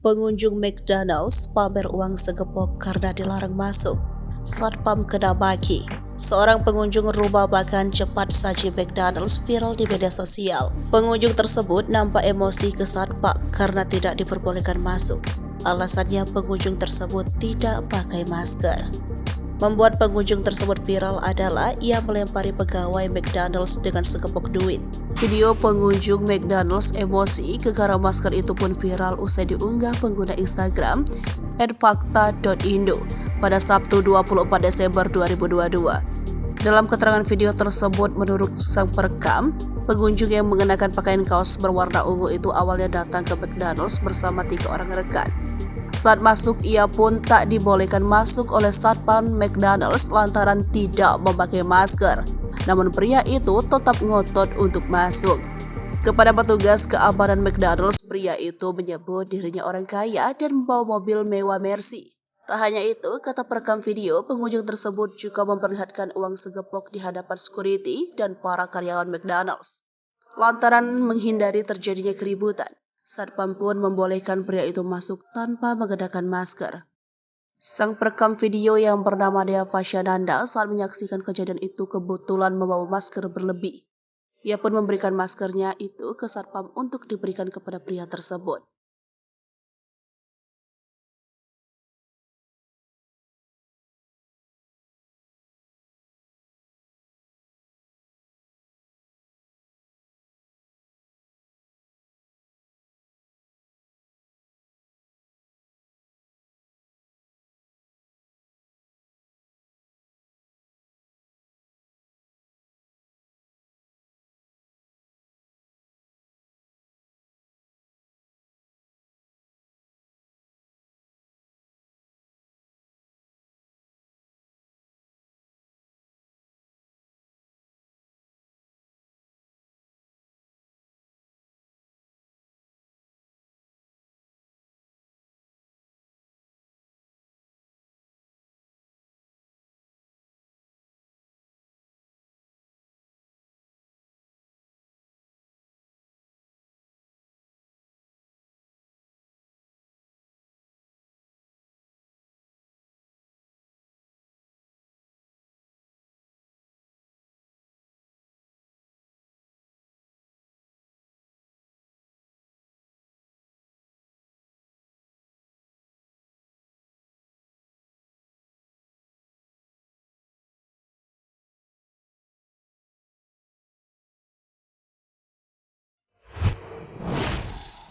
Pengunjung McDonald's pamer uang segepok karena dilarang masuk. Satpam kena maki. Seorang pengunjung rumah makan cepat saji McDonald's viral di media sosial. Pengunjung tersebut nampak emosi ke satpam karena tidak diperbolehkan masuk. Alasannya pengunjung tersebut tidak pakai masker. Membuat pengunjung tersebut viral adalah ia melempari pegawai McDonald's dengan segepok duit. Video pengunjung McDonald's emosi gegara masker itu pun viral usai diunggah pengguna Instagram @fakta.indo pada Sabtu 24 Desember 2022. Dalam keterangan video tersebut, menurut sang perekam, pengunjung yang mengenakan pakaian kaos berwarna ungu itu awalnya datang ke McDonald's bersama 3 orang rekan. Saat masuk, ia pun tak dibolehkan masuk oleh satpam McDonald's lantaran tidak memakai masker. Namun pria itu tetap ngotot untuk masuk. Kepada petugas keamanan McDonald's, pria itu menyebut dirinya orang kaya dan membawa mobil mewah Mercy. Tak hanya itu, kata perekam video, pengunjung tersebut juga memperlihatkan uang segepok di hadapan security dan para karyawan McDonald's. Lantaran menghindari terjadinya keributan, satpam pun membolehkan pria itu masuk tanpa mengenakan masker. Sang perekam video yang bernama Dea Fasyananda saat menyaksikan kejadian itu kebetulan membawa masker berlebih. Ia pun memberikan maskernya itu ke satpam untuk diberikan kepada pria tersebut.